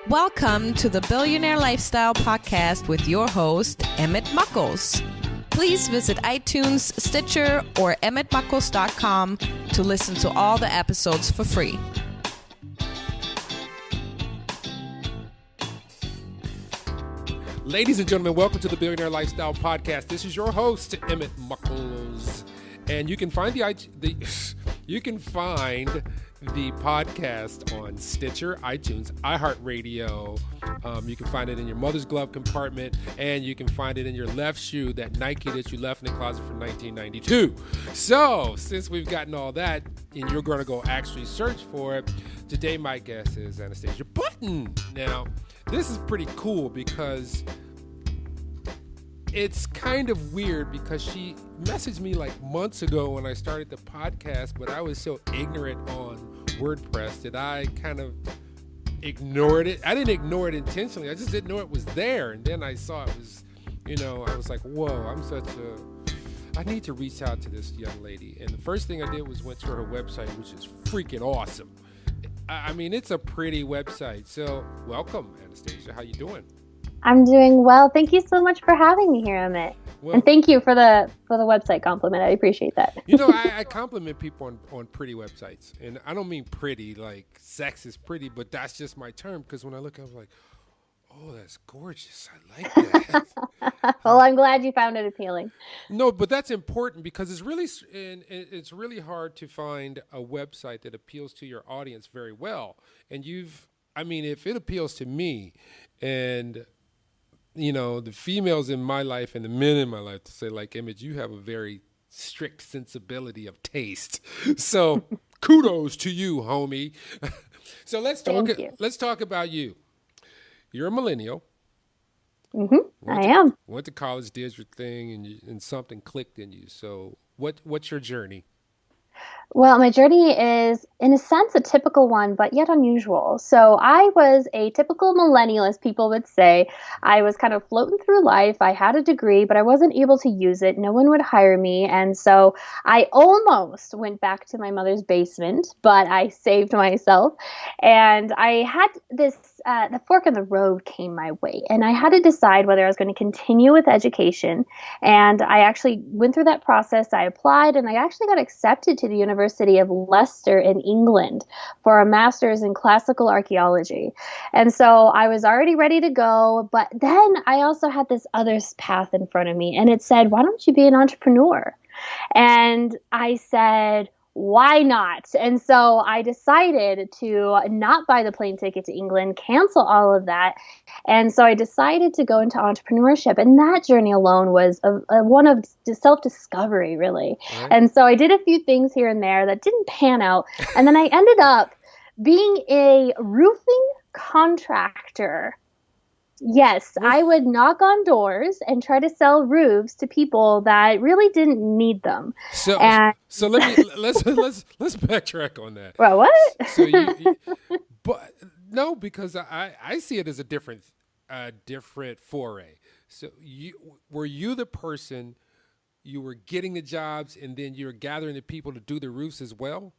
Welcome to the Billionaire Lifestyle Podcast with your host, Emmett Muckles. Please visit iTunes, Stitcher, or emmettmuckles.com to listen to all the episodes for free. Ladies and gentlemen, welcome to the Billionaire Lifestyle Podcast. This is your host, Emmett Muckles, and you can find the podcast on Stitcher, iTunes, iHeartRadio. You can find it in your mother's glove compartment, and you can find it in your left shoe, that Nike that you left in the closet from 1992. So, since we've gotten all that, and you're going to go actually search for it, today my guest is Anastasia Button. Now, this is pretty cool because it's kind of weird because she messaged me like months ago when I started the podcast, but I was so ignorant on WordPress that I kind of ignored it. I didn't ignore it intentionally. I just didn't know it was there. And then I saw it was, I was like, whoa, I need to reach out to this young lady. And the first thing I did was went to her website, which is freaking awesome. I mean, it's a pretty website. So welcome, Anastasia. How you doing? I'm doing well. Thank you so much for having me here, Emmett. Well, and thank you for the website compliment. I appreciate that. I compliment people on pretty websites. And I don't mean pretty like sex is pretty, but that's just my term. Because when I look, I'm like, oh, that's gorgeous. I like that. Well, I'm glad you found it appealing. No, but that's important because it's really hard to find a website that appeals to your audience very well. And if it appeals to me and, the females in my life and the men in my life to say, like, Emmett, you have a very strict sensibility of taste. So kudos to you, homie. So let's talk about you. You're a millennial. Mm-hmm. I am. Went to college, did your thing, and something clicked in you. So what's your journey? Well, my journey is, in a sense, a typical one, but yet unusual. So I was a typical millennial, as people would say. I was kind of floating through life. I had a degree, but I wasn't able to use it. No one would hire me. And so I almost went back to my mother's basement, but I saved myself. And I had this, the fork in the road came my way. And I had to decide whether I was going to continue with education. And I actually went through that process. I applied, and I actually got accepted to the University of Leicester in England for a master's in classical archaeology. And so I was already ready to go, but then I also had this other path in front of me, and it said, why don't you be an entrepreneur? And I said, why not? And so I decided to not buy the plane ticket to England, cancel all of that. And so I decided to go into entrepreneurship. And that journey alone was one of self-discovery, really. Right. And so I did a few things here and there that didn't pan out. And then I ended up being a roofing contractor. Yes, I would knock on doors and try to sell roofs to people that really didn't need them. So let's backtrack on that. Well, what? But no, because I see it as a different foray. So were you the person, you were getting the jobs and then you were gathering the people to do the roofs as well?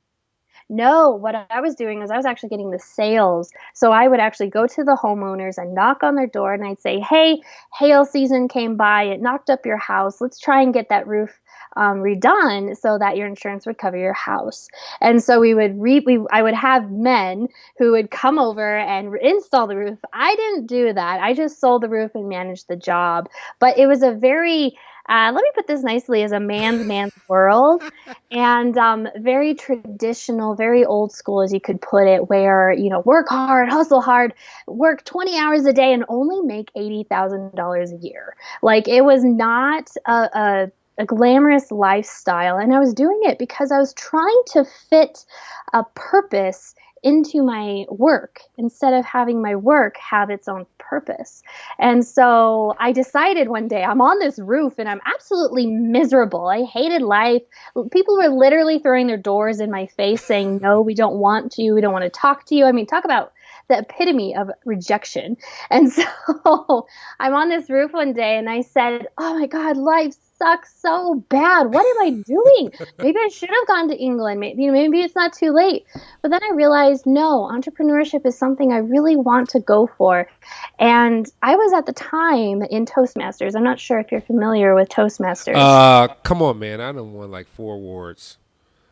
No, what I was doing is I was actually getting the sales. So I would actually go to the homeowners and knock on their door and I'd say, hey, hail season came by. It knocked up your house. Let's try and get that roof redone so that your insurance would cover your house. And so I would have men who would come over and install the roof. I didn't do that. I just sold the roof and managed the job. But it was a very let me put this nicely, as a man's world, and very traditional, very old school, as you could put it, where, work hard, hustle hard, work 20 hours a day and only make $80,000 a year. Like, it was not a glamorous lifestyle. And I was doing it because I was trying to fit a purpose into my work instead of having my work have its own purpose. And so I decided one day, I'm on this roof and I'm absolutely miserable. I hated life. People were literally throwing their doors in my face saying, no, we don't want you. We don't want to talk to you. I mean, talk about the epitome of rejection. And so I'm on this roof one day and I said, oh my God, life sucks so bad. What am I doing? Maybe I should have gone to England. Maybe it's not too late. But then I realized, no, entrepreneurship is something I really want to go for. And I was at the time in Toastmasters. I'm not sure if you're familiar with Toastmasters. Come on, man. I don't want like 4 awards.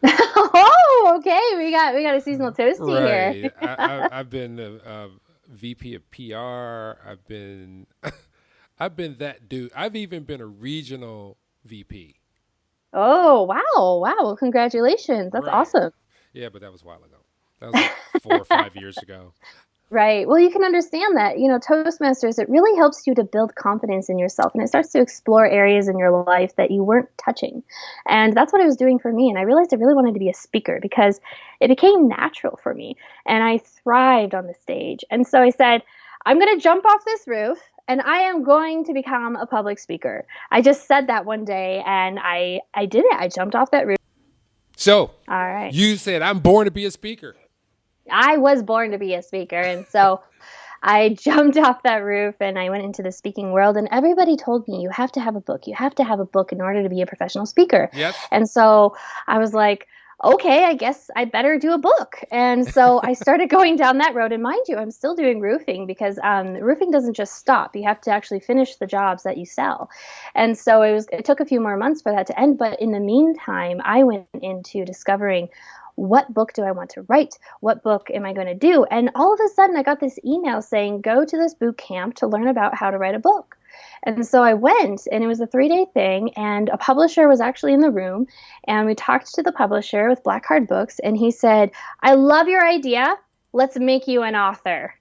Oh, okay. We got a seasonal toasty here. Right. I've been a VP of PR. I've been that dude. I've even been a regional VP. Oh, wow. Wow. Well, congratulations. That's Right. awesome. Yeah, but that was a while ago. That was like 4 or 5 years ago. Right. Well, you can understand that, Toastmasters, it really helps you to build confidence in yourself and it starts to explore areas in your life that you weren't touching. And that's what it was doing for me. And I realized I really wanted to be a speaker because it became natural for me and I thrived on the stage. And so I said, I'm going to jump off this roof and I am going to become a public speaker. I just said that one day and I did it. I jumped off that roof. So, All right. you said, I'm born to be a speaker. I was born to be a speaker. And so I jumped off that roof and I went into the speaking world. And everybody told me, you have to have a book. You have to have a book in order to be a professional speaker. Yes. And so I was like, okay, I guess I better do a book. And so I started going down that road. And mind you, I'm still doing roofing because roofing doesn't just stop. You have to actually finish the jobs that you sell. And so it took a few more months for that to end. But in the meantime, I went into discovering, what book do I want to write? What book am I going to do? And all of a sudden I got this email saying, go to this boot camp to learn about how to write a book. And so I went and it was a 3-day thing and a publisher was actually in the room and we talked to the publisher with Blackheart Books and he said, I love your idea. Let's make you an author.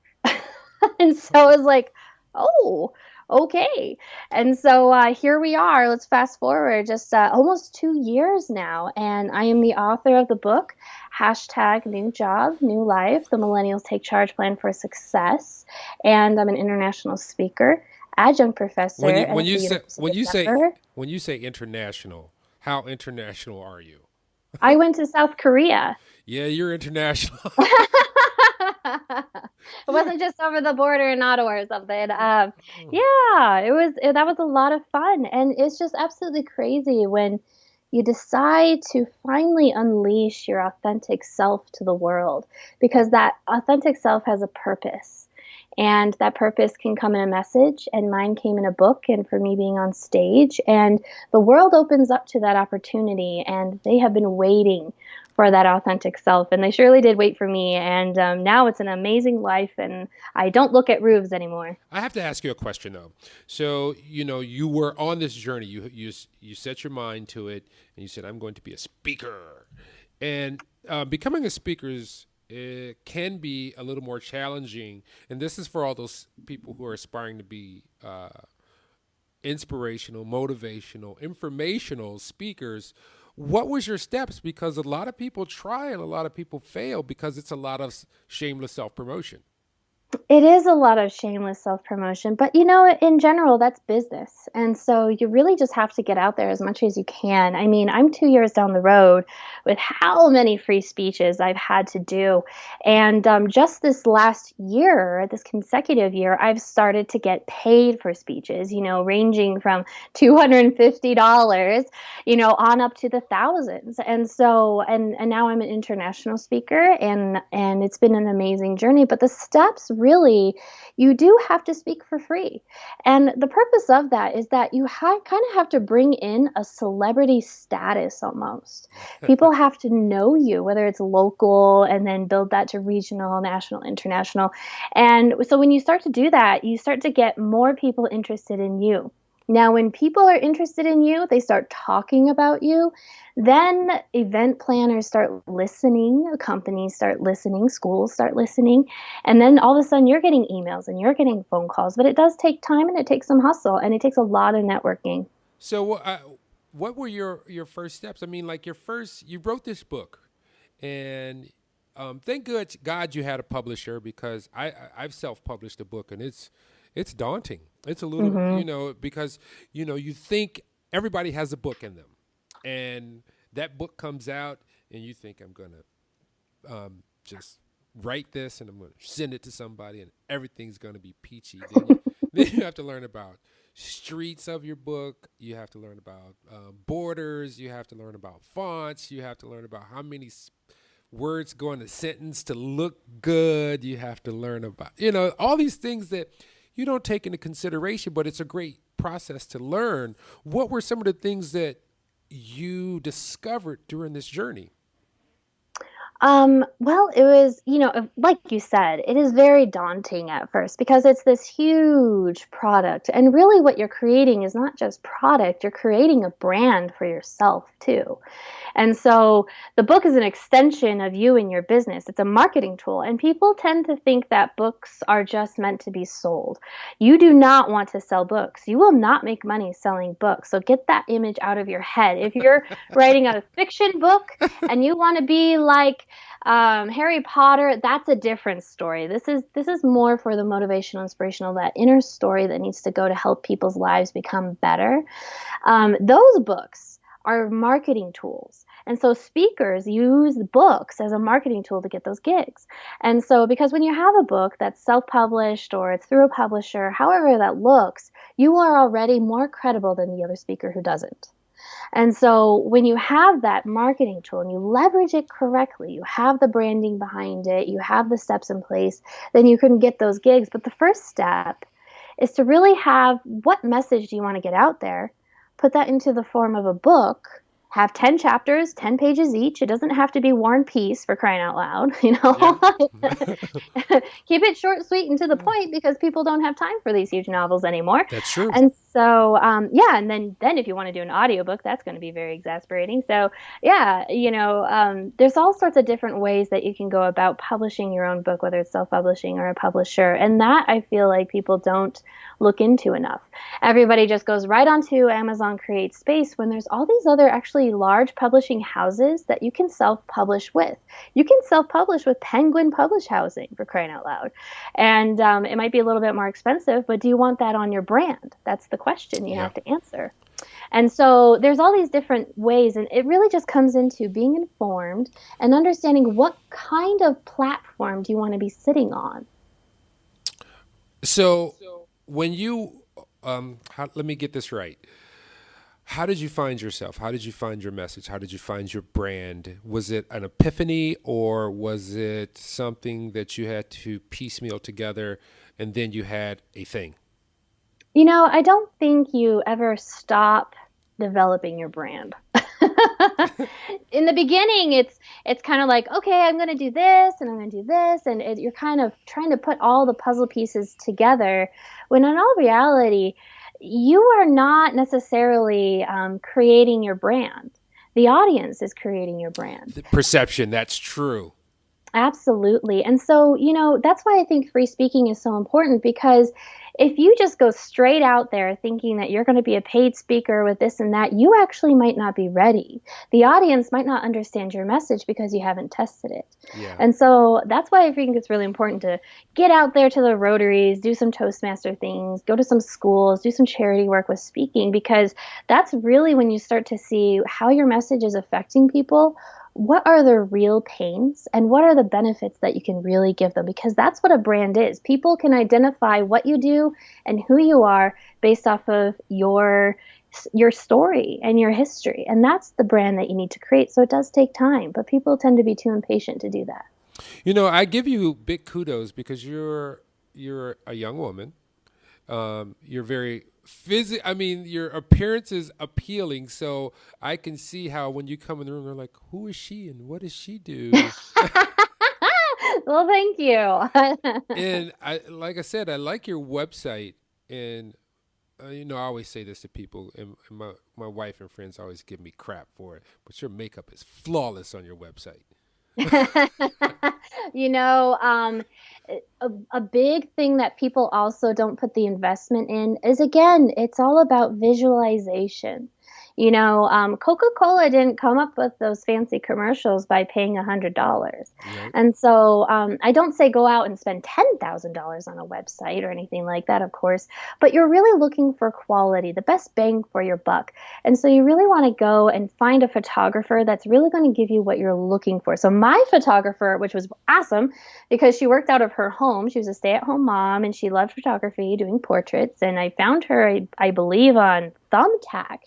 And so I was like, oh, okay. And so here we are. Let's fast forward just almost 2 years now. And I am the author of the book, #New Job, New Life, the Millennials Take Charge Plan for Success. And I'm an international speaker, adjunct professor. When you say international, how international are you? I went to South Korea. Yeah, you're international. It wasn't just over the border in Ottawa or something. Yeah, that was a lot of fun. And it's just absolutely crazy when you decide to finally unleash your authentic self to the world, because that authentic self has a purpose. And that purpose can come in a message, and mine came in a book, and for me being on stage. And the world opens up to that opportunity, and they have been waiting for that authentic self. And they surely did wait for me. And now it's an amazing life, and I don't look at roofs anymore. I have to ask you a question, though. So, you were on this journey. You set your mind to it, and you said, I'm going to be a speaker. And becoming a speaker it can be a little more challenging. And this is for all those people who are aspiring to be inspirational, motivational, informational speakers. What was your steps? Because a lot of people try and a lot of people fail because it's a lot of shameless self-promotion. It is a lot of shameless self-promotion, but in general, that's business. And so you really just have to get out there as much as you can. I mean, I'm 2 years down the road with how many free speeches I've had to do. And just this last year, this consecutive year, I've started to get paid for speeches, ranging from $250, on up to the thousands. And so, and now I'm an international speaker and it's been an amazing journey, but the steps really, you do have to speak for free. And the purpose of that is that you kind of have to bring in a celebrity status almost. People have to know you, whether it's local and then build that to regional, national, international. And so when you start to do that, you start to get more people interested in you. Now, when people are interested in you, they start talking about you. Then event planners start listening, companies start listening, schools start listening. And then all of a sudden you're getting emails and you're getting phone calls. But it does take time and it takes some hustle and it takes a lot of networking. So what were your first steps? I mean, like you wrote this book and thank God you had a publisher, because I've self-published a book and it's daunting. It's a little, because, you think everybody has a book in them. And that book comes out and you think, I'm going to just write this and I'm going to send it to somebody and everything's going to be peachy. Then you have to learn about streets of your book. You have to learn about borders. You have to learn about fonts. You have to learn about how many words go in a sentence to look good. You have to learn about, all these things that you don't take into consideration, but it's a great process to learn. What were some of the things that you discovered during this journey? Well, it was, like you said, it is very daunting at first because it's this huge product. And really what you're creating is not just product, you're creating a brand for yourself too. And so the book is an extension of you and your business. It's a marketing tool. And people tend to think that books are just meant to be sold. You do not want to sell books. You will not make money selling books. So get that image out of your head. If you're writing a fiction book and you want to be like Harry Potter, that's a different story. This is more for the motivational, inspirational, that inner story that needs to go to help people's lives become better. Those books are marketing tools. And so speakers use books as a marketing tool to get those gigs. And so because when you have a book that's self-published or it's through a publisher, however that looks, you are already more credible than the other speaker who doesn't. And so when you have that marketing tool and you leverage it correctly, you have the branding behind it, you have the steps in place, then you can get those gigs. But the first step is to really have, what message do you want to get out there? Put that into the form of a book. Have 10 chapters, 10 pages each. It doesn't have to be War and Peace, for crying out loud, Yeah. Keep it short, sweet, and to the point, because people don't have time for these huge novels anymore. That's true. And so, and then if you want to do an audiobook, that's going to be very exasperating. So, there's all sorts of different ways that you can go about publishing your own book, whether it's self-publishing or a publisher. And that, I feel like, people don't look into enough. Everybody just goes right onto Amazon Create Space when there's all these other actually large publishing houses that you can self-publish with. You can self-publish with Penguin Publish Housing, for crying out loud. And it might be a little bit more expensive, but do you want that on your brand? That's the question you have to answer. And so there's all these different ways, and it really just comes into being informed and understanding what kind of platform do you want to be sitting on. So when you, let me get this right. How did you find yourself? How did you find your message? How did you find your brand? Was it an epiphany, or was it something that you had to piecemeal together and then you had a thing? I don't think you ever stop developing your brand. In the beginning, it's kind of like, okay, I'm going to do this and I'm going to do this. And you're kind of trying to put all the puzzle pieces together, when in all reality, you are not necessarily creating your brand. The audience is creating your brand. The perception, that's true. Absolutely. And so, that's why I think free speaking is so important, because if you just go straight out there thinking that you're going to be a paid speaker with this and that, you actually might not be ready. The audience might not understand your message because you haven't tested it. Yeah. And so that's why I think it's really important to get out there to the Rotaries, do some Toastmaster things, go to some schools, do some charity work with speaking, because that's really when you start to see how your message is affecting people. What are their real pains and what are the benefits that you can really give them? Because that's what a brand is. People can identify what you do and who you are based off of your story and your history. And that's the brand that you need to create. So it does take time, but people tend to be too impatient to do that. I give you big kudos because you're a young woman. You're very your appearance is appealing, so I can see how when you come in the room, they're like, who is she and what does she do? Well, thank you. And like I said, I like your website, and I always say this to people, and my wife and friends always give me crap for it, but your makeup is flawless on your website. A big thing that people also don't put the investment in is, again, it's all about visualization. Coca-Cola didn't come up with those fancy commercials by paying $100. Right. And so I don't say go out and spend $10,000 on a website or anything like that, of course, but you're really looking for quality, the best bang for your buck. And so you really want to go and find a photographer that's really going to give you what you're looking for. So my photographer, which was awesome because she worked out of her home, she was a stay-at-home mom and she loved photography, doing portraits. And I found her, I believe, on Thumbtack.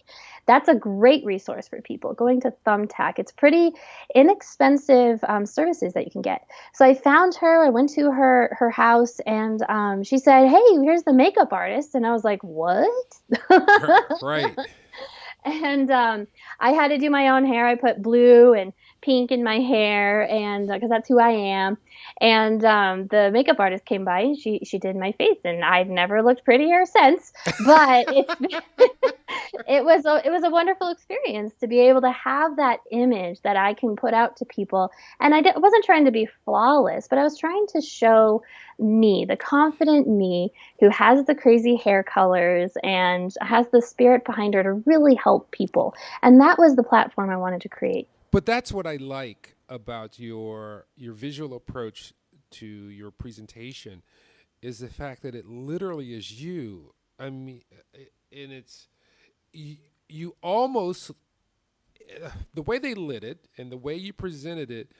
That's a great resource for people, going to Thumbtack. It's pretty inexpensive services that you can get. So I found her, I went to her house, and she said, hey, here's the makeup artist. And I was like, what? Right. And I had to do my own hair. I put blue and pink in my hair, and because that's who I am. And the makeup artist came by and she did my face, and I've never looked prettier since. But it was a wonderful experience to be able to have that image that I can put out to people. And I wasn't trying to be flawless, but I was trying to show me, the confident me who has the crazy hair colors and has the spirit behind her to really help people. And that was the platform I wanted to create. But that's what I like about your visual approach to your presentation, is the fact that it literally is you. I mean, and it's you almost, the way they lit it and the way you presented it.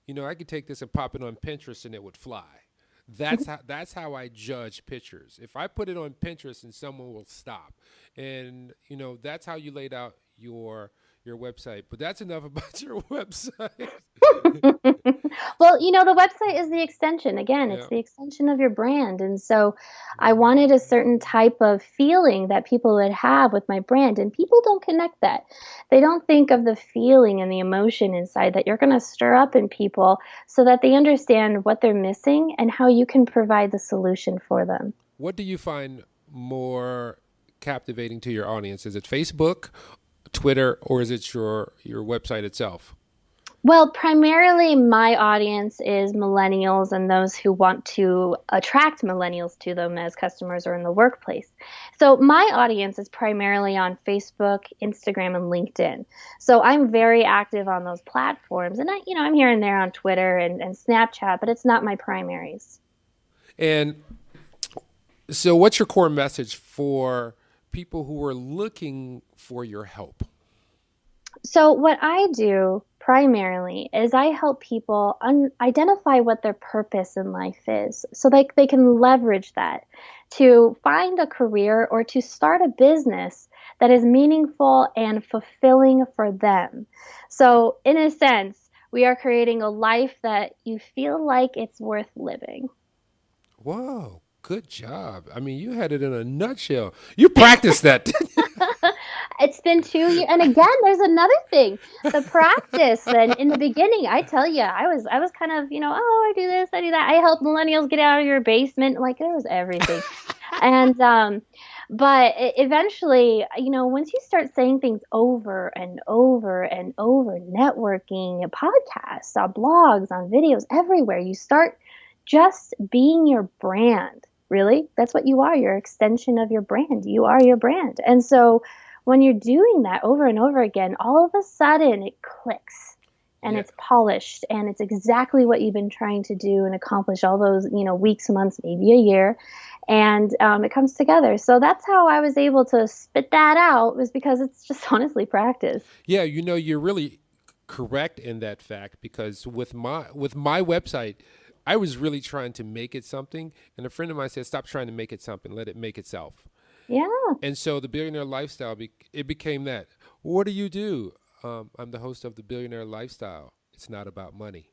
I could take this and pop it on Pinterest and it would fly. That's how I judge pictures. If I put it on Pinterest and someone will stop, and that's how you laid out your website. But that's enough about your website. Well, the website is the extension. Again, it's the extension of your brand. And so I wanted a certain type of feeling that people would have with my brand. And people don't connect that. They don't think of the feeling and the emotion inside that you're going to stir up in people so that they understand what they're missing and how you can provide the solution for them. What do you find more captivating to your audience? Is it Facebook, Twitter, or is it your website itself? Well, primarily my audience is millennials and those who want to attract millennials to them as customers or in the workplace. So my audience is primarily on Facebook, Instagram, and LinkedIn. So I'm very active on those platforms. And I'm here and there on Twitter and Snapchat, but it's not my primaries. And so what's your core message for people who are looking for your help? So what I do primarily is I help people identify what their purpose in life is so they can leverage that to find a career or to start a business that is meaningful and fulfilling for them. So in a sense, we are creating a life that you feel like it's worth living. Whoa, good job. I mean, you had it in a nutshell. You practiced that. It's been 2 years. And again, there's another thing, the practice. And in the beginning, I tell you, I was kind of, I do this, I do that. I help millennials get out of your basement. Like, it was everything. And, but eventually, once you start saying things over and over and over, networking, podcasts, on blogs, on videos, everywhere, you start just being your brand. Really, that's what you are. You're an extension of your brand. You are your brand. And so when you're doing that over and over again, all of a sudden it clicks and it's polished and it's exactly what you've been trying to do and accomplish all those, weeks, months, maybe a year. And it comes together. So that's how I was able to spit that out, was because it's just honestly practice. Yeah, you're really correct in that fact, because with my website, I was really trying to make it something. And a friend of mine said, stop trying to make it something. Let it make itself. Yeah. And so the Billionaire Lifestyle, it became that. What do you do? I'm the host of the Billionaire Lifestyle. It's not about money.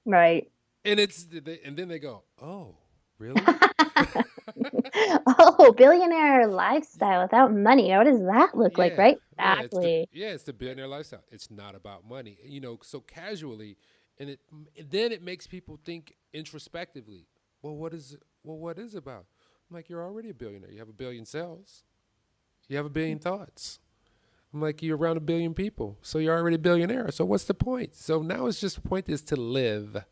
Right. And then they go, oh, really? Oh, Billionaire Lifestyle without money. What does that look like, right? Exactly. It's the Billionaire Lifestyle. It's not about money. So casually, and then it makes people think introspectively. Well, what is it about? I'm like, you're already a billionaire. You have 1 billion cells. You have 1 billion thoughts. I'm like, you're around 1 billion people. So you're already a billionaire. So what's the point? So now it's just, the point is to live.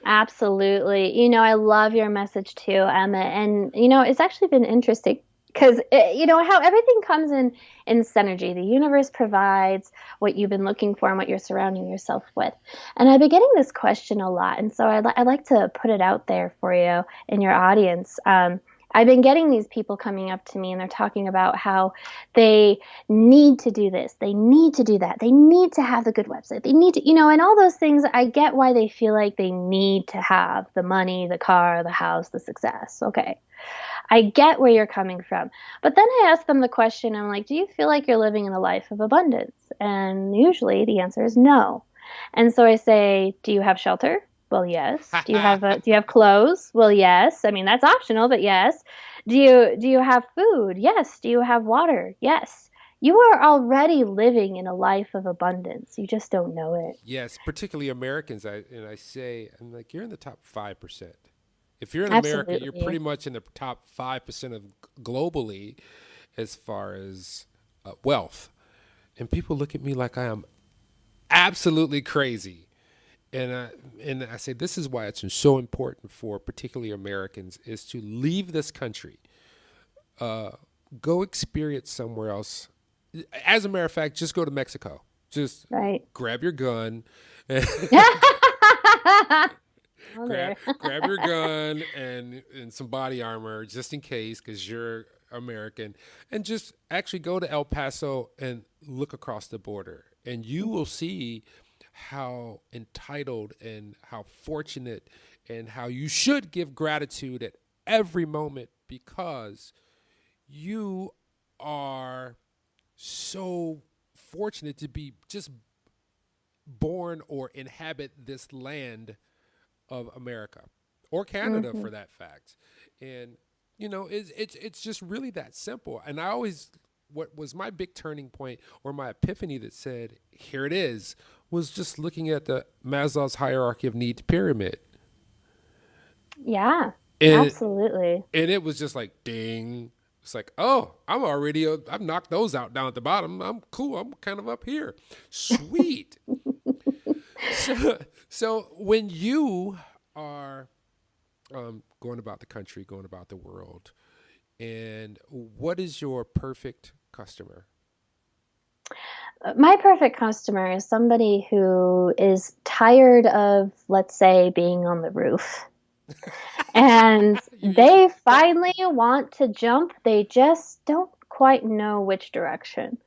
Absolutely. I love your message too, Emma. And, it's actually been interesting because how everything comes in synergy. The universe provides what you've been looking for and what you're surrounding yourself with. And I've been getting this question a lot, and so I'd like to put it out there for you in your audience. I've been getting these people coming up to me, and they're talking about how they need to do this, they need to do that, they need to have the good website, they need to, and all those things. I get why they feel like they need to have the money, the car, the house, the success. Okay. I get where you're coming from. But then I ask them the question, I'm like, do you feel like you're living in a life of abundance? And usually the answer is no. And so I say, do you have shelter? Well, yes. Do you have clothes? Well, yes. I mean, that's optional, but yes. Do you have food? Yes. Do you have water? Yes. You are already living in a life of abundance. You just don't know it. Yes, particularly Americans. I'm like, you're in the top 5%. If you're in Absolutely. America, you're pretty much in the top 5% of globally as far as wealth. And people look at me like I am absolutely crazy. And I say, this is why it's so important for particularly Americans is to leave this country, go experience somewhere else. As a matter of fact, just go to Mexico. Just grab your gun. Grab your gun and some body armor just in case, because you're American, and just actually go to El Paso and look across the border, and you will see how entitled and how fortunate and how you should give gratitude at every moment, because you are so fortunate to be just born or inhabit this land of America or Canada for that fact. And, it's just really that simple. And what was my big turning point or my epiphany that said, here it is, was just looking at the Maslow's hierarchy of needs pyramid. Yeah, and, absolutely. And it was just like, ding. It's like, oh, I've knocked those out down at the bottom. I'm cool. I'm kind of up here. Sweet. So when you are going about the country, going about the world, and what is your perfect customer? My perfect customer is somebody who is tired of, let's say, being on the roof. And they finally want to jump. They just don't quite know which direction.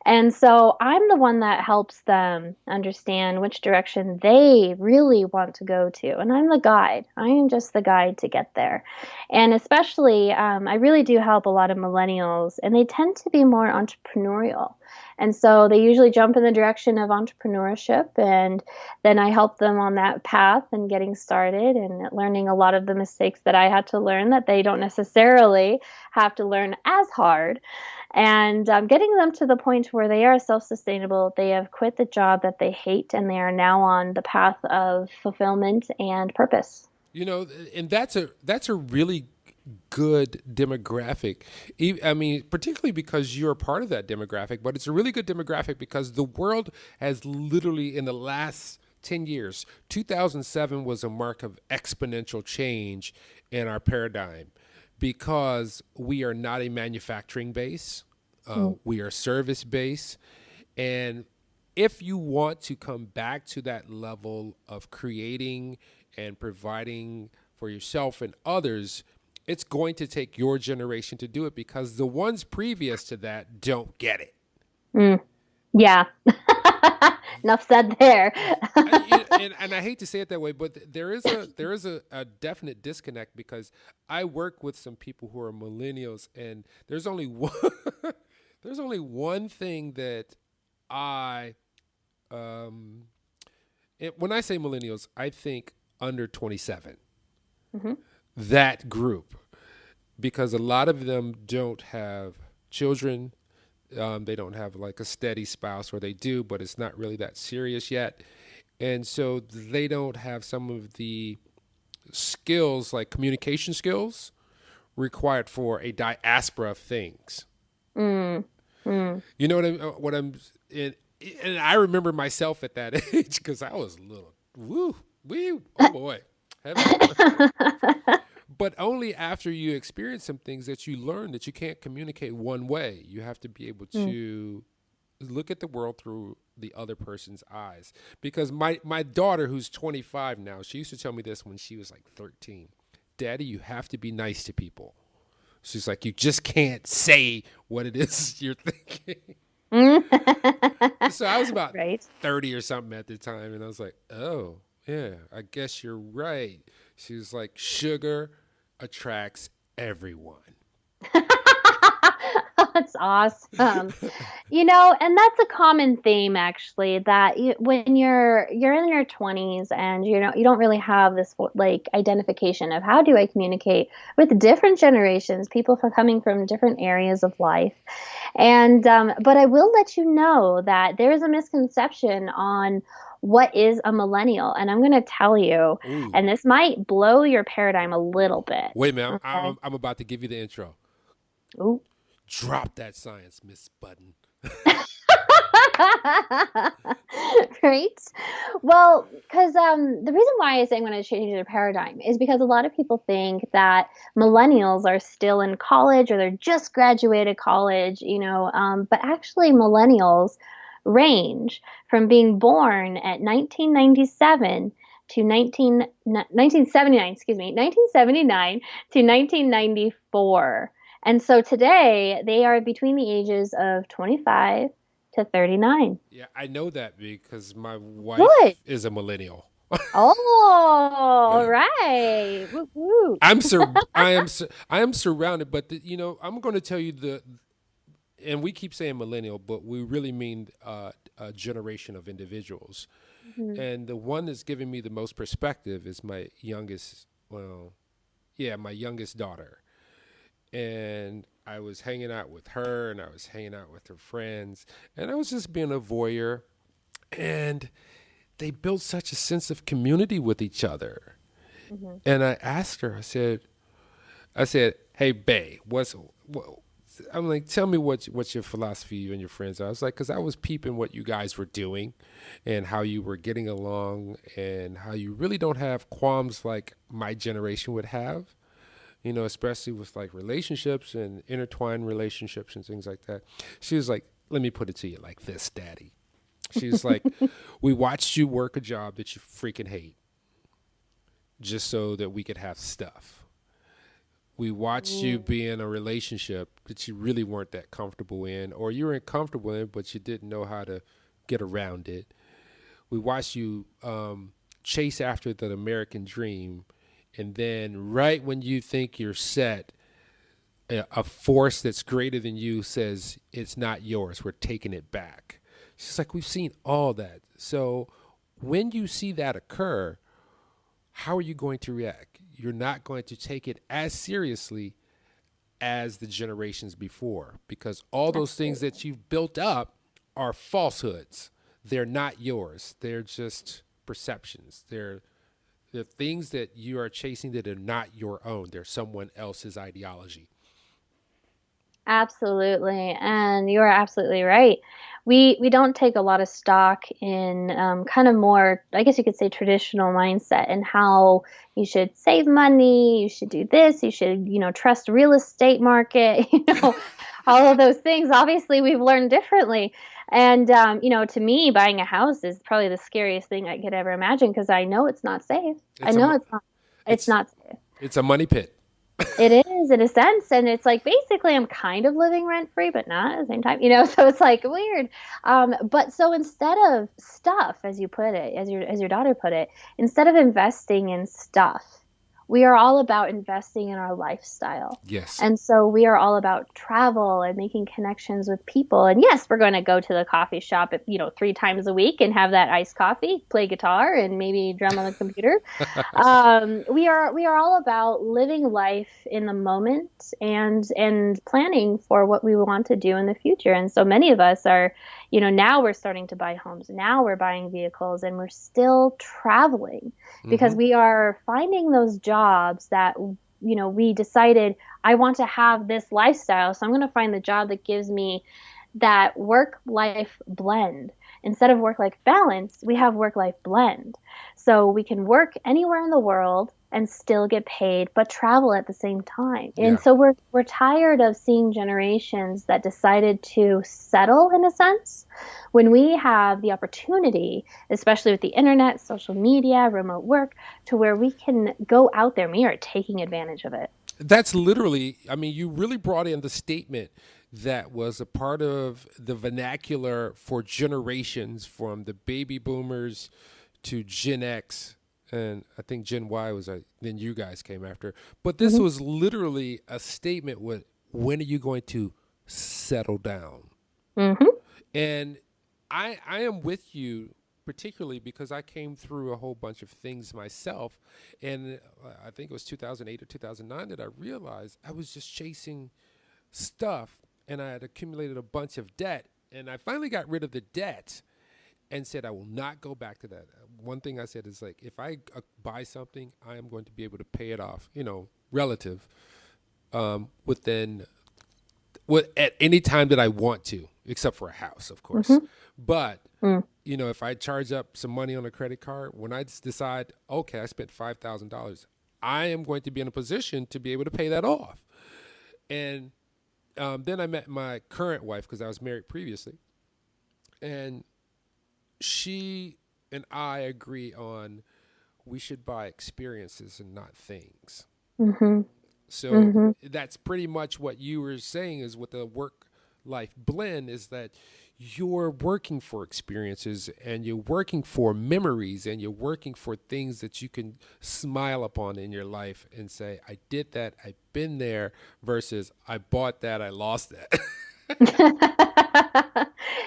And so I'm the one that helps them understand which direction they really want to go to. And I'm the guide. I am just the guide to get there. And especially, I really do help a lot of millennials, and they tend to be more entrepreneurial. And so they usually jump in the direction of entrepreneurship, and then I help them on that path and getting started and learning a lot of the mistakes that I had to learn that they don't necessarily have to learn as hard. And getting them to the point where they are self-sustainable, they have quit the job that they hate, and they are now on the path of fulfillment and purpose. And that's a really good demographic. I mean, particularly because you're a part of that demographic, but it's a really good demographic because the world has literally, in the last 10 years, 2007 was a mark of exponential change in our paradigm, because we are not a manufacturing base. We are service based. And if you want to come back to that level of creating and providing for yourself and others, it's going to take your generation to do it, because the ones previous to that don't get it. Yeah. Enough said there. and I hate to say it that way, but there is a definite disconnect, because I work with some people who are millennials, and there's only one thing that when I say millennials, I think under 27. Mm-hmm. That group, because a lot of them don't have children. They don't have like a steady spouse, or they do, but it's not really that serious yet. And so they don't have some of the skills, like communication skills, required for a diaspora of things. You know what I'm and I remember myself at that age, because I was a little, oh boy. but only after you experience some things that you learn that you can't communicate one way. You have to be able to look at the world through the other person's eyes. Because my daughter, who's 25 now, she used to tell me this when she was like 13. Daddy, you have to be nice to people. She's like, you just can't say what it is you're thinking. So I was about 30 or something at the time, and I was like, oh, yeah, I guess you're right. She was like, sugar attracts everyone. That's awesome. And that's a common theme, actually, that when you're in your 20s and you don't really have this like identification of how do I communicate with different generations, people coming from different areas of life. And but I will let you know that there is a misconception on what is a millennial, and I'm going to tell you, and this might blow your paradigm a little bit. Wait a minute, okay? I'm about to give you the intro. Ooh. Drop that science, Miss Button. Right? Well, because the reason why I say I'm going to change the paradigm is because a lot of people think that millennials are still in college or they're just graduated college, but actually millennials range from being born at 1997 to 1979 to 1994. And so today they are between the ages of 25 to 39. Yeah, I know that because my wife is a millennial. Oh, right. Woo, woo. I am surrounded, but I'm going to tell you and we keep saying millennial, but we really mean a generation of individuals. Mm-hmm. And the one that's giving me the most perspective is my youngest daughter. And I was hanging out with her and I was hanging out with her friends and I was just being a voyeur, and they built such a sense of community with each other. Mm-hmm. And I asked her, I said, hey, bae, I'm like, tell me what's your philosophy, you and your friends are. I was like, because I was peeping what you guys were doing and how you were getting along and how you really don't have qualms like my generation would have. Especially with like relationships and intertwined relationships and things like that. She was like, let me put it to you like this, Daddy. She was like, we watched you work a job that you freaking hate just so that we could have stuff. We watched you be in a relationship that you really weren't that comfortable in, or you were comfortable in, but you didn't know how to get around it. We watched you chase after the American dream. And then right when you think you're set, a force that's greater than you says, it's not yours. We're taking it back. She's like, we've seen all that. So when you see that occur, how are you going to react? You're not going to take it as seriously as the generations before, because all those things that you've built up are falsehoods. They're not yours. They're just perceptions. They're the things that you are chasing that are not your own. They're someone else's ideology. Absolutely. And you are absolutely right. We don't take a lot of stock in kind of more, I guess you could say, traditional mindset and how you should save money, you should do this, you should, trust real estate market, all of those things. Obviously, we've learned differently. And, to me, buying a house is probably the scariest thing I could ever imagine because I know it's not safe. It's not safe. It's a money pit. It is in a sense. And it's like, basically, I'm kind of living rent free, but not at the same time, so it's like weird. But so instead of stuff, as you put it, as your daughter put it, instead of investing in stuff, we are all about investing in our lifestyle. Yes. And so we are all about travel and making connections with people. And yes, we're going to go to the coffee shop, 3 times a week and have that iced coffee, play guitar, and maybe drum on the computer. We are all about living life in the moment and planning for what we want to do in the future. And so many of us are, now we're starting to buy homes. Now we're buying vehicles, and we're still traveling because we are finding those jobs that, we decided I want to have this lifestyle. So I'm going to find the job that gives me that work-life blend. instead of work-life balance, we have work-life blend. So we can work anywhere in the world and still get paid, but travel at the same time. And Yeah. so we're tired of seeing generations that decided to settle in a sense when we have the opportunity, especially with the internet, social media, remote work, to where we can go out there. We are taking advantage of it. That's literally, I mean, you really brought in the statement that was a part of the vernacular for generations from the baby boomers to Gen X. And I think Gen Y was, then you guys came after. But this was literally a statement with, when are you going to settle down? Mm-hmm. And I am with you, particularly because I came through a whole bunch of things myself. And I think it was 2008 or 2009 that I realized I was just chasing stuff, and I had accumulated a bunch of debt. And I finally got rid of the debt and said, I will not go back to that. One thing I said is, like, if I buy something, I am going to be able to pay it off, relative, at any time that I want to, except for a house, of course. Mm-hmm. But, if I charge up some money on a credit card, when I decide, okay, I spent $5,000, I am going to be in a position to be able to pay that off. And then I met my current wife, because I was married previously. And she and I agree on we should buy experiences and not things. Mm-hmm. So that's pretty much what you were saying, is with the work-life blend, is that you're working for experiences and you're working for memories and you're working for things that you can smile upon in your life and say, I did that, I've been there, versus I bought that, I lost that.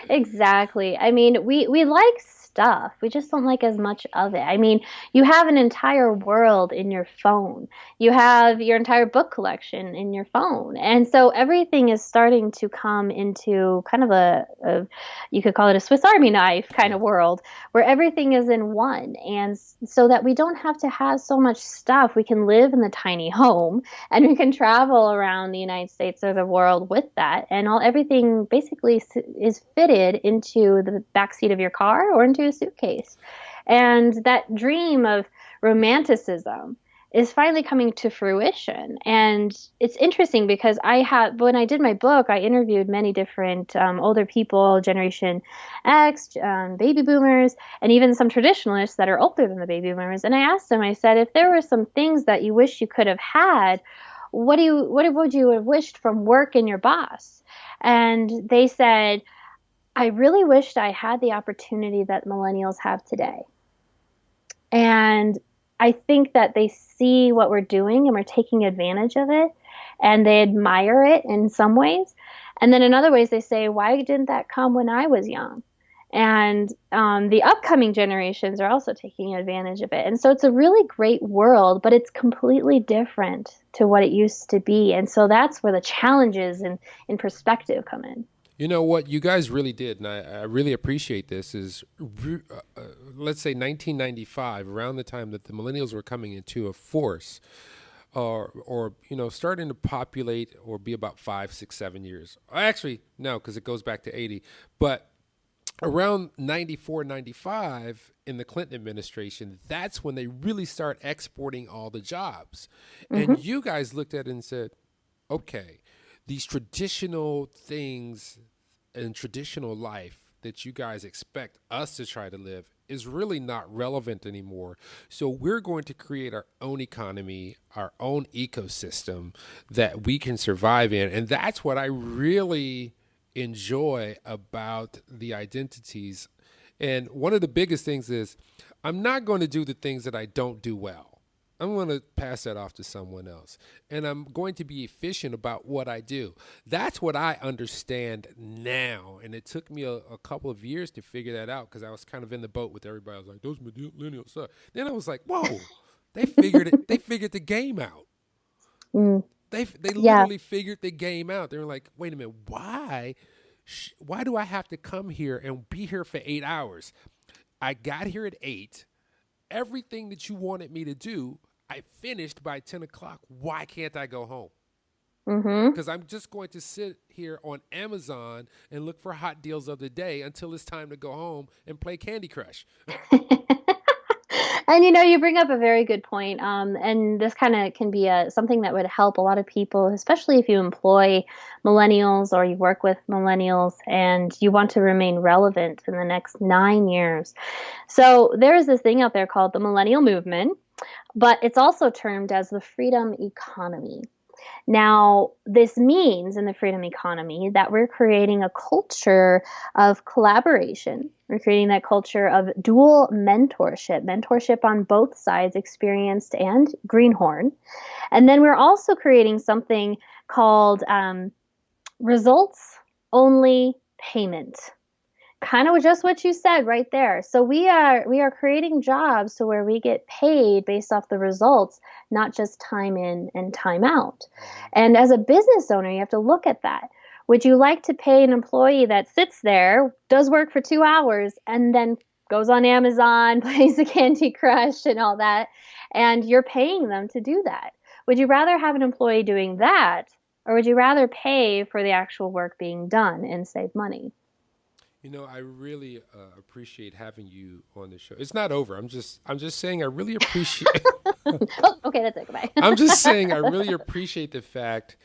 Exactly. I mean, we like stuff. We just don't like as much of it. I mean, you have an entire world in your phone. You have your entire book collection in your phone. And so everything is starting to come into kind of you could call it a Swiss Army knife kind of world, where everything is in one. And so that we don't have to have so much stuff. We can live in the tiny home and we can travel around the United States or the world with that. And everything basically is fitted into the backseat of your car or into a suitcase. And that dream of romanticism is finally coming to fruition. And it's interesting because when I did my book, I interviewed many different older people, Generation X, baby boomers, and even some traditionalists that are older than the baby boomers. And I asked them, I said, if there were some things that you wish you could have had, what would you have wished from work and your boss? And they said, I really wished I had the opportunity that millennials have today. And I think that they see what we're doing and we're taking advantage of it, and they admire it in some ways. And then in other ways, they say, why didn't that come when I was young? And the upcoming generations are also taking advantage of it. And so it's a really great world, but it's completely different to what it used to be. And so that's where the challenges in perspective come in. You know what you guys really did, and I really appreciate this, is let's say 1995, around the time that the millennials were coming into a force, or starting to populate or be about 5, 6, 7 years. Actually, no, because it goes back to 80. But around 94, 95 in the Clinton administration, that's when they really start exporting all the jobs. And you guys looked at it and said, okay, these traditional things and traditional life that you guys expect us to try to live is really not relevant anymore. So we're going to create our own economy, our own ecosystem that we can survive in. And that's what I really enjoy about the identities. And one of the biggest things is I'm not going to do the things that I don't do well. I'm going to pass that off to someone else. And I'm going to be efficient about what I do. That's what I understand now. And it took me a couple of years to figure that out, because I was kind of in the boat with everybody. I was like, those millennials suck. Then I was like, whoa, they figured it. They figured the game out. They literally figured the game out. They were like, wait a minute, why do I have to come here and be here for 8 hours? I got here at 8. Everything that you wanted me to do, I finished by 10 o'clock. Why can't I go home? Mm-hmm. because I'm just going to sit here on Amazon and look for hot deals of the day until it's time to go home and play Candy Crush. And you bring up a very good point. And this kind of can be something that would help a lot of people, especially if you employ millennials or you work with millennials and you want to remain relevant in the next 9 years. So there is this thing out there called the millennial movement, but it's also termed as the freedom economy. Now, this means in the freedom economy that we're creating a culture of collaboration. We're creating that culture of dual mentorship on both sides, experienced and greenhorn. And then we're also creating something called results only payment. Kind of just what you said right there. So we are creating jobs to where we get paid based off the results, not just time in and time out. And as a business owner, you have to look at that. Would you like to pay an employee that sits there, does work for 2 hours, and then goes on Amazon, plays the Candy Crush and all that, and you're paying them to do that? Would you rather have an employee doing that, or would you rather pay for the actual work being done and save money? I really appreciate having you on the show. It's not over. I'm just saying I really appreciate. Oh, okay, that's it. Goodbye. I'm just saying I really appreciate the fact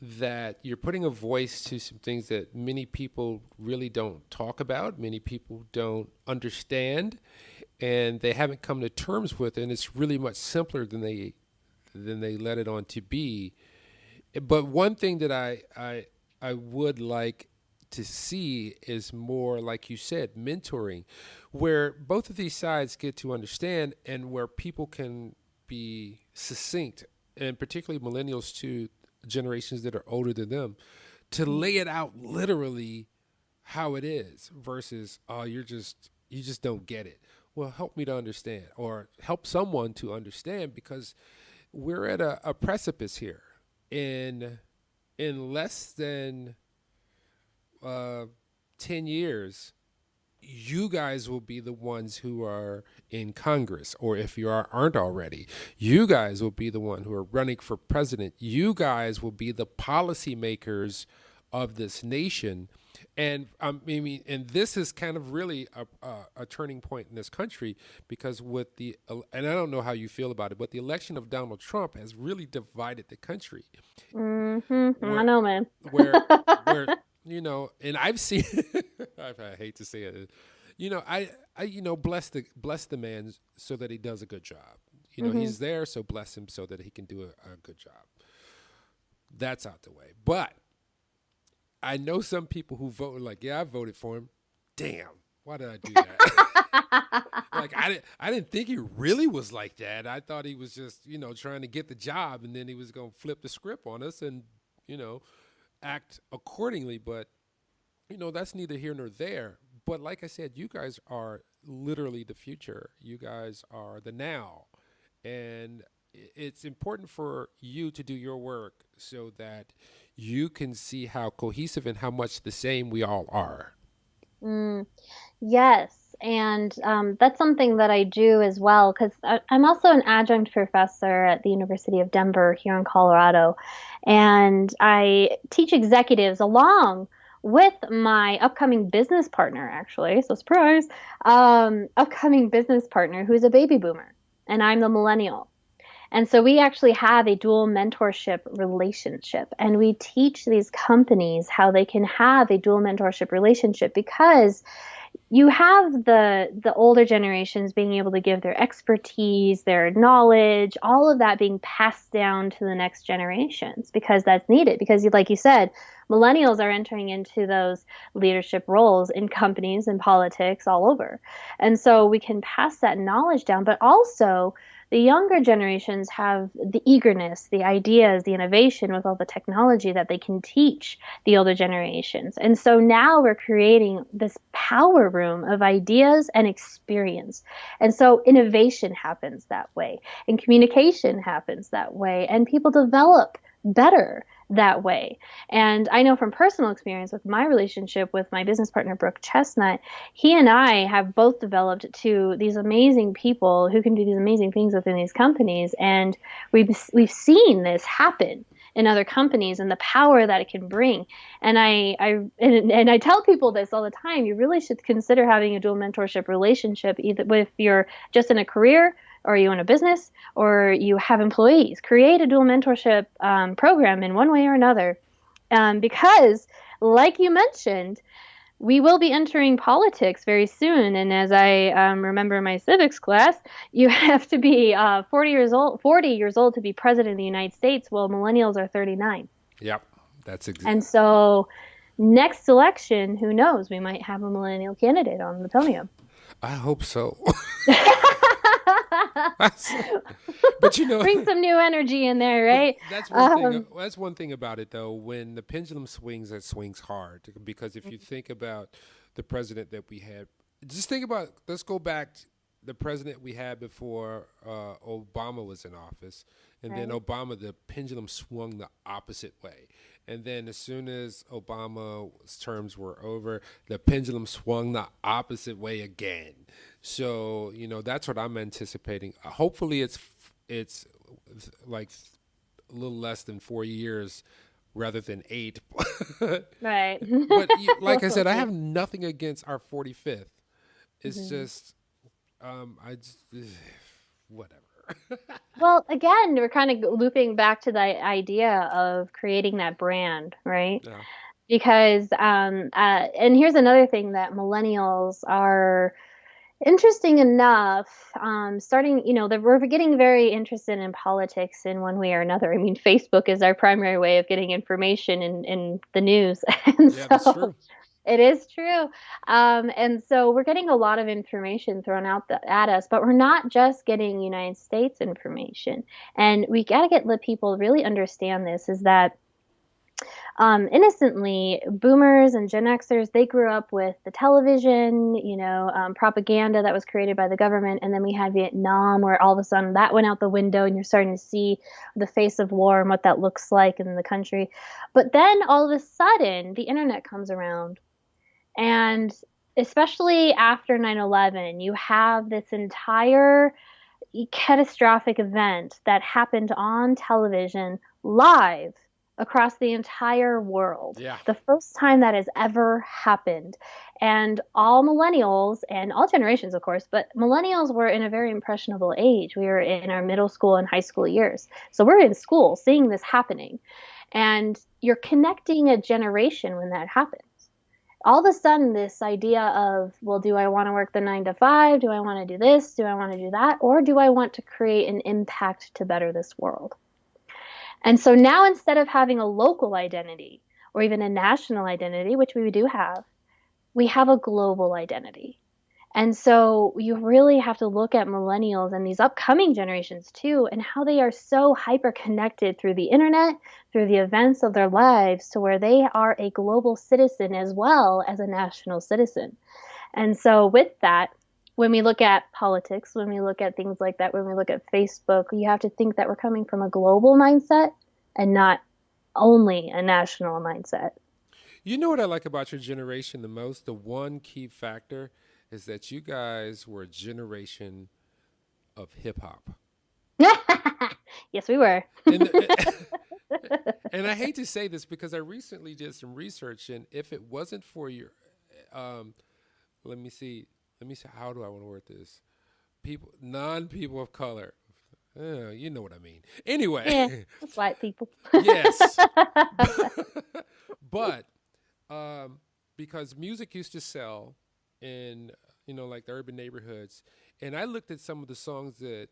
that you're putting a voice to some things that many people really don't talk about, many people don't understand, and they haven't come to terms with. And it's really much simpler than they let it on to be. But one thing that I would like to see is more, like you said, mentoring, where both of these sides get to understand and where people can be succinct, and particularly millennials to generations that are older than them, to lay it out literally how it is versus, oh, you just don't get it. Well, help me to understand, or help someone to understand, because we're at a precipice here. In less than 10 years, you guys will be the ones who are in Congress, or if you aren't already, you guys will be the one who are running for president. You guys will be the policymakers of this nation. And and this is kind of really a turning point in this country, because with and I don't know how you feel about it, but the election of Donald Trump has really divided the country. Mm-hmm. I know, man. where and I've seen, I hate to say it, I bless the man so that he does a good job. He's there, so bless him so that he can do a good job. That's out the way. But I know some people who voted like, yeah, I voted for him. Damn, why did I do that? Like, I didn't think he really was like that. I thought he was just, trying to get the job, and then he was going to flip the script on us and, act accordingly. But, that's neither here nor there. But like I said, you guys are literally the future. You guys are the now. And it's important for you to do your work so that you can see how cohesive and how much the same we all are. Yes. And that's something that I do as well, because I'm also an adjunct professor at the University of Denver here in Colorado. And I teach executives along with my upcoming business partner, actually. So surprise, upcoming business partner who's a baby boomer, and I'm the millennial. And so we actually have a dual mentorship relationship, and we teach these companies how they can have a dual mentorship relationship, because you have the older generations being able to give their expertise, their knowledge, all of that being passed down to the next generations, because that's needed. Because like you said, millennials are entering into those leadership roles in companies and politics all over. And so we can pass that knowledge down, but also the younger generations have the eagerness, the ideas, the innovation with all the technology that they can teach the older generations. And so now we're creating this power room of ideas and experience. And so innovation happens that way, and communication happens that way, and people develop better that way. And I know from personal experience with my relationship with my business partner, Brooke Chestnut, he and I have both developed to these amazing people who can do these amazing things within these companies. And we've seen this happen in other companies and the power that it can bring. And I tell people this all the time. You really should consider having a dual mentorship relationship, either if you're just in a career or you own a business or you have employees. Create a dual mentorship program in one way or another, because, like you mentioned, we will be entering politics very soon. And as I remember my civics class, you have to be 40 years old to be president of the United States. Well, millennials are 39. Yep, that's exactly. And so next election, who knows? We might have a millennial candidate on the podium. I hope so. But bring some new energy in there, right? That's one thing. That's one thing about it, though. When the pendulum swings, it swings hard. Because if you think about the president that we had, just think about. Let's go back to the president we had before Obama was in office, and then Obama, the pendulum swung the opposite way. And then as soon as Obama's terms were over, the pendulum swung the opposite way again. So, that's what I'm anticipating. Hopefully it's like a little less than 4 years rather than 8. Right. But like I said, I have nothing against our 45th. It's just, whatever. Well, again, we're kind of looping back to the idea of creating that brand, right? Yeah. Because, and here's another thing that millennials are interesting enough, starting, that we're getting very interested in politics in one way or another. I mean, Facebook is our primary way of getting information in the news. And yeah, that's true. It is true. And so we're getting a lot of information thrown out at us, but we're not just getting United States information. And we got to let people really understand this, is that innocently, boomers and Gen Xers, they grew up with the television, propaganda that was created by the government. And then we had Vietnam, where all of a sudden that went out the window and you're starting to see the face of war and what that looks like in the country. But then all of a sudden, the internet comes around. And especially after 9/11, you have this entire catastrophic event that happened on television live across the entire world. Yeah. The first time that has ever happened. And all millennials and all generations, of course, but millennials were in a very impressionable age. We were in our middle school and high school years. So we're in school seeing this happening. And you're connecting a generation when that happens. All of a sudden, this idea of, well, do I want to work the 9 to 5? Do I want to do this? Do I want to do that? Or do I want to create an impact to better this world? And so now, instead of having a local identity or even a national identity, which we do have, we have a global identity. And so you really have to look at millennials and these upcoming generations too, and how they are so hyper connected through the internet, through the events of their lives, to where they are a global citizen as well as a national citizen. And so with that, when we look at politics, when we look at things like that, when we look at Facebook, you have to think that we're coming from a global mindset and not only a national mindset. You know what I like about your generation the most? The one key factor is that you guys were a generation of hip hop. Yes, we were. And I hate to say this because I recently did some research, and if it wasn't for your, let me see, how do I want to word this? Non-people of color. You know what I mean. Anyway. Yeah, white people. Yes. But because music used to sell in, like the urban neighborhoods, and I looked at some of the songs that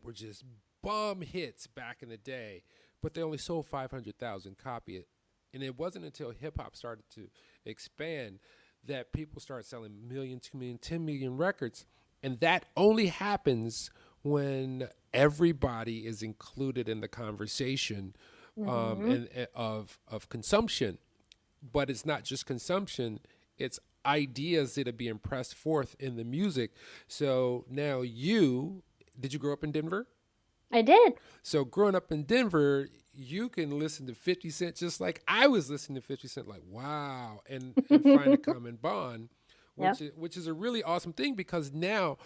were just bomb hits back in the day, but they only sold 500,000 copies. And it wasn't until hip-hop started to expand that people started selling 1 million, 2 million, 10 million records. And that only happens when everybody is included in the conversation and of consumption. But it's not just consumption, it's ideas that are being pressed forth in the music. So now did you grow up in Denver? I did. So growing up in Denver, you can listen to 50 Cent just like I was listening to 50 Cent, like, wow, and find a common bond, which is a really awesome thing, because now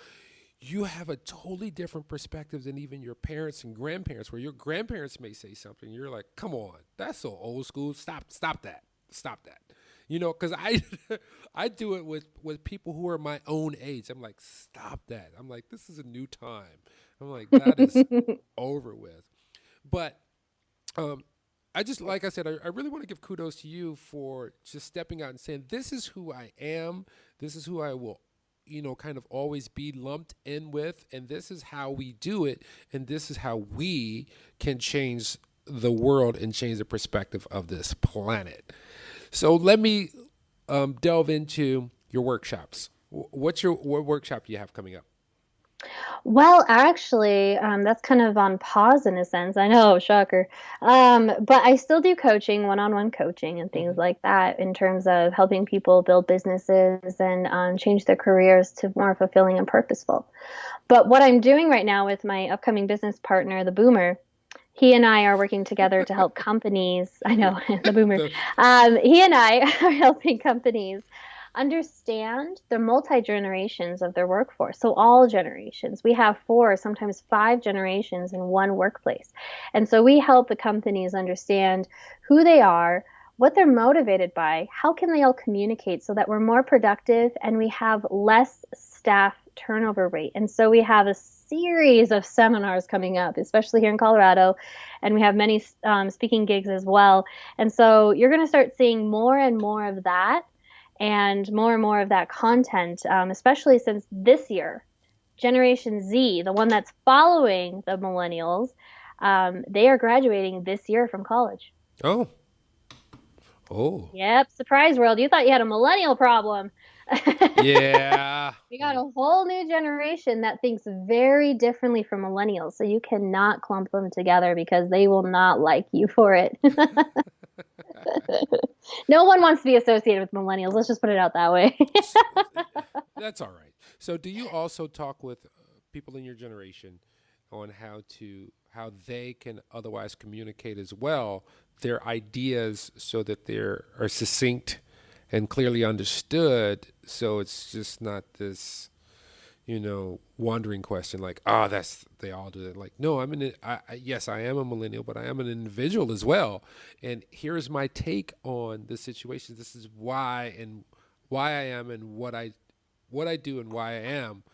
you have a totally different perspective than even your parents and grandparents, where your grandparents may say something. You're like, come on, that's so old school. Stop that. Stop that. Because I do it with people who are my own age. I'm like, stop that. I'm like, this is a new time. I'm like, that is over with. But um, I just, like I said, I really want to give kudos to you for just stepping out and saying, this is who I am. This is who I will, kind of always be lumped in with. And this is how we do it. And this is how we can change the world and change the perspective of this planet. So let me delve into your workshops. What workshop do you have coming up? Well, actually, that's kind of on pause in a sense. I know, shocker. But I still do coaching, one-on-one coaching and things like that in terms of helping people build businesses and change their careers to more fulfilling and purposeful. But what I'm doing right now with my upcoming business partner, the Boomer, he and I are working together to help companies. I know, the Boomer. He and I are helping companies understand the multi-generations of their workforce. So all generations. We have 4, sometimes 5 generations in one workplace. And so we help the companies understand who they are, what they're motivated by, how can they all communicate so that we're more productive and we have less staff turnover rate. And so we have a series of seminars coming up, especially here in Colorado, and we have many speaking gigs as well. And so you're going to start seeing more and more of that and more of that content, especially since this year, Generation Z, the one that's following the millennials, they are graduating this year from college. Oh. Yep, surprise world. You thought you had a millennial problem. Yeah. We got a whole new generation that thinks very differently from millennials. So you cannot clump them together because they will not like you for it. No one wants to be associated with millennials. Let's just put it out that way. That's all right. So do you also talk with people in your generation on how they can otherwise communicate as well their ideas so that they are succinct and clearly understood, so it's just not this wandering question like, they all do that. Like, no, yes, I am a millennial, but I am an individual as well. And here's my take on the situation. This is why I am and what I do and why I am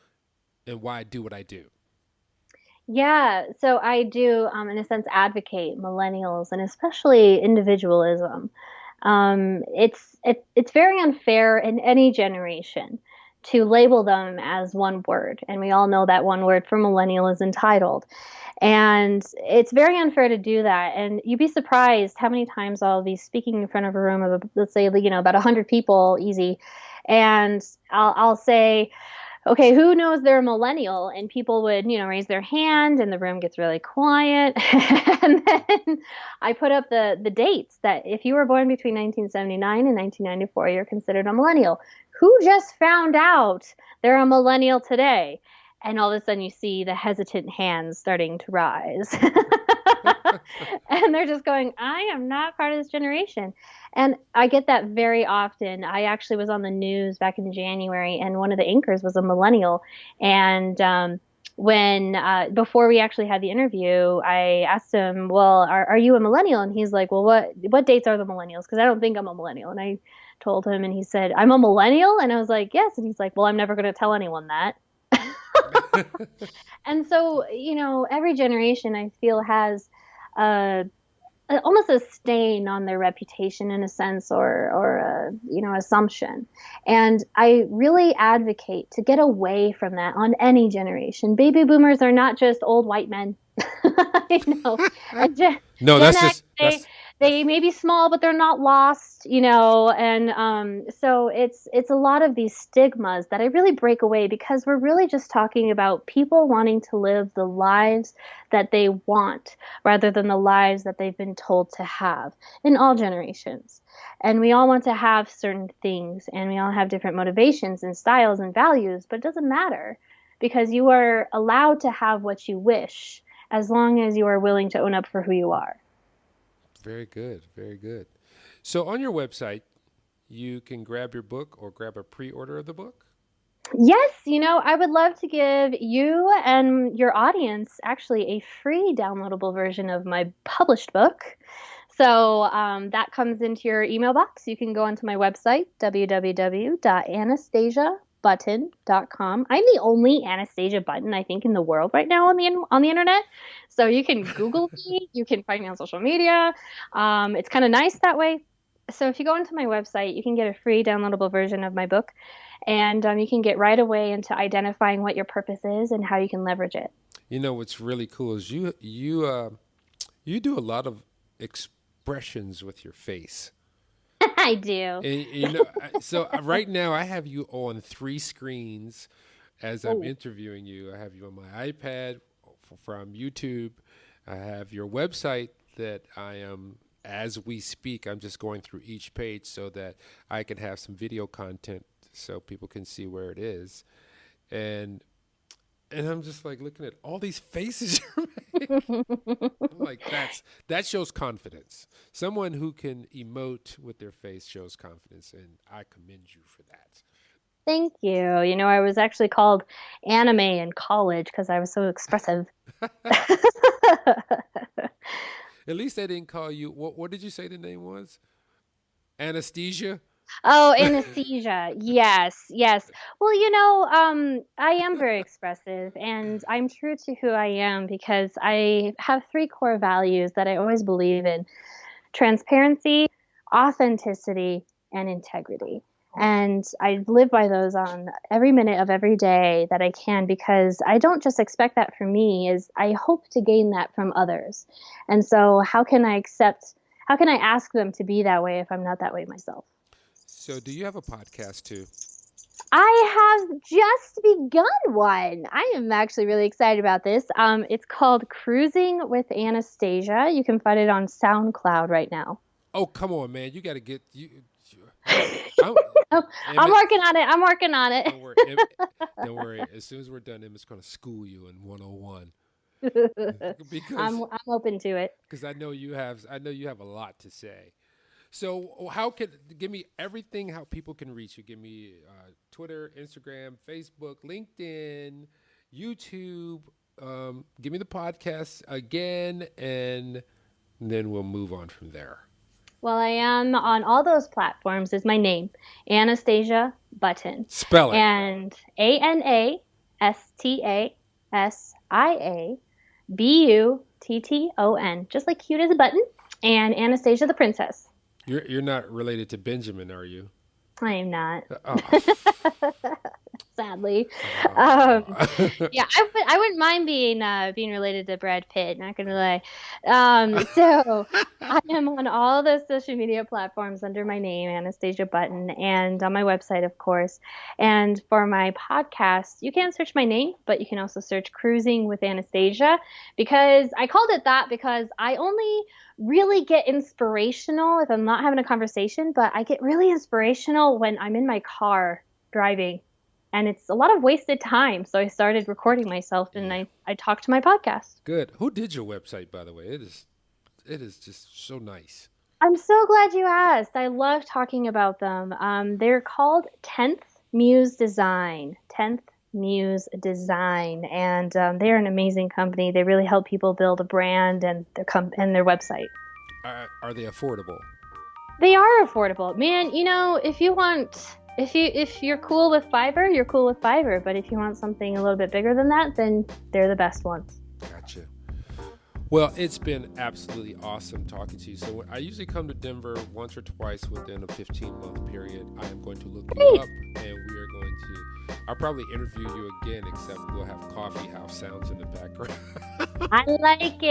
and why I do what I do. Yeah, so I do, in a sense, advocate millennials and especially individualism. It's very unfair in any generation to label them as one word. And we all know that one word for millennial is entitled. And it's very unfair to do that. And you'd be surprised how many times I'll be speaking in front of a room of, let's say, about 100 people, easy. And I'll say, okay, who knows they're a millennial? And people would, raise their hand and the room gets really quiet. And then I put up the dates that if you were born between 1979 and 1994, you're considered a millennial. Who just found out they're a millennial today? And all of a sudden you see the hesitant hands starting to rise. And they're just going, I am not part of this generation. And I get that very often. I actually was on the news back in January, and one of the anchors was a millennial. And before we actually had the interview, I asked him, well, are you a millennial? And he's like, well, what dates are the millennials? Because I don't think I'm a millennial. And I told him, and he said, I'm a millennial? And I was like, yes. And he's like, well, I'm never going to tell anyone that. And so, every generation I feel has almost a stain on their reputation in a sense, or assumption. And I really advocate to get away from that on any generation. Baby boomers are not just old white men. They may be small, but they're not lost, and so it's a lot of these stigmas that I really break away, because we're really just talking about people wanting to live the lives that they want rather than the lives that they've been told to have in all generations. And we all want to have certain things, and we all have different motivations and styles and values, but it doesn't matter, because you are allowed to have what you wish as long as you are willing to own up for who you are. Very good. Very good. So on your website, you can grab your book or grab a pre-order of the book? Yes, I would love to give you and your audience actually a free downloadable version of my published book. So that comes into your email box. You can go onto my website, www.anastasiabutton.com. I'm the only Anastasia Button, I think, in the world right now on the internet. So you can Google me. You can find me on social media. It's kind of nice that way. So if you go into my website, you can get a free downloadable version of my book, and you can get right away into identifying what your purpose is and how you can leverage it. What's really cool is you do a lot of expressions with your face. I do. And, so right now I have you on 3 screens as I'm interviewing you. I have you on my iPad from YouTube. I have your website that I am, as we speak, I'm just going through each page so that I can have some video content so people can see where it is. And I'm just like looking at all these faces you're making. I'm like, that shows confidence. Someone who can emote with their face shows confidence, and I commend you for that. Thank you. I was actually called anime in college because I was so expressive. At least they didn't call you. What did you say the name was? Anastasia? Oh, anesthesia. Yes, yes. Well, I am very expressive and I'm true to who I am because I have 3 core values that I always believe in: transparency, authenticity, and integrity. And I live by those on every minute of every day that I can, because I don't just expect that from me, is I hope to gain that from others. And so how can I ask them to be that way if I'm not that way myself? So do you have a podcast too? I have just begun one. I am actually really excited about this. It's called Cruising with Anastasia. You can find it on SoundCloud right now. Oh, come on, man. You got to get you. I'm working on it. I'm working on it. Don't worry. As soon as we're done, Emma's going to school you in 101. Because I'm open to it. Because I know you have a lot to say. So give me everything, how people can reach you. Give me Twitter, Instagram, Facebook, LinkedIn, YouTube. Give me the podcast again, and then we'll move on from there. Well, I am on all those platforms. Is my name, Anastasia Button. Spell it. And ANASTASIABUTTON, just like cute as a button. And Anastasia the Princess. You're not related to Benjamin, are you? I am not. Oh. Sadly. Yeah, I wouldn't mind being related to Brad Pitt, not gonna lie. So I am on all the social media platforms under my name, Anastasia Button, and on my website, of course. And for my podcast, you can search my name, but you can also search Cruising with Anastasia, because I called it that because I only really get inspirational if I'm not having a conversation, but I get really inspirational when I'm in my car driving. And it's a lot of wasted time. So I started recording myself, and I talked to my podcast. Good. Who did your website, by the way? It is just so nice. I'm so glad you asked. I love talking about them. They're called 10th Muse Design. 10th Muse Design. And they're an amazing company. They really help people build a brand and their website. Are they affordable? They are affordable. Man, if you're cool with Fiverr, you're cool with Fiverr. But if you want something a little bit bigger than that, then they're the best ones. Gotcha. Well, it's been absolutely awesome talking to you. So I usually come to Denver once or twice within a 15-month period. I am going to look you up, and we are going to... I'll probably interview you again, except we'll have coffee house sounds in the background. I like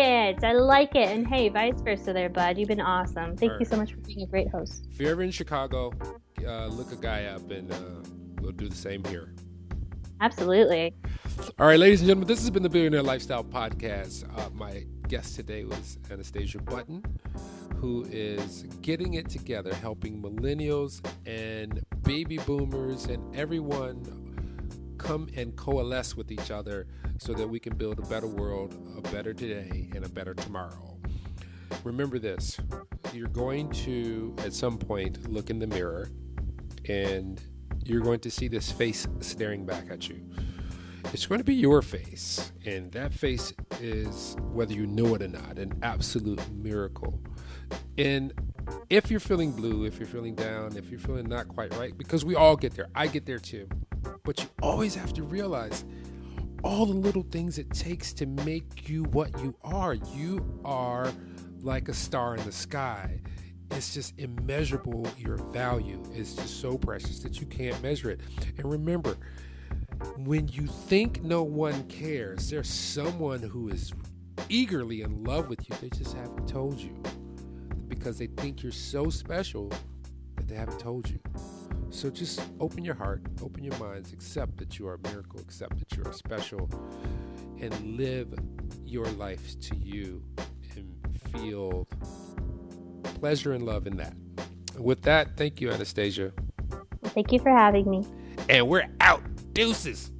it. And hey, vice versa there, bud. You've been awesome. Thank you so much for being a great host. If you're ever in Chicago, look a guy up, and we'll do the same here. Absolutely. All right, ladies and gentlemen, this has been the Billionaire Lifestyle Podcast. My guest today was Anastasia Button, who is getting it together, helping millennials and baby boomers and everyone come and coalesce with each other so that we can build a better world, a better today, and a better tomorrow. Remember this, you're going to, at some point, look in the mirror and you're going to see this face staring back at you. It's going to be your face, and that face is, whether you know it or not, an absolute miracle. And if you're feeling blue, if you're feeling down, if you're feeling not quite right, because we all get there, I get there too, but you always have to realize all the little things it takes to make you what you are. You are like a star in the sky. It's just immeasurable. Your value is just so precious that you can't measure it. And remember, when you think no one cares, there's someone who is eagerly in love with you. They just haven't told you, because they think you're so special that they haven't told you. So just open your heart, open your minds, accept that you are a miracle, accept that you are special, and live your life to you and feel pleasure and love in that. With that, thank you, Anastasia. Thank you for having me. And we're out. Deuces.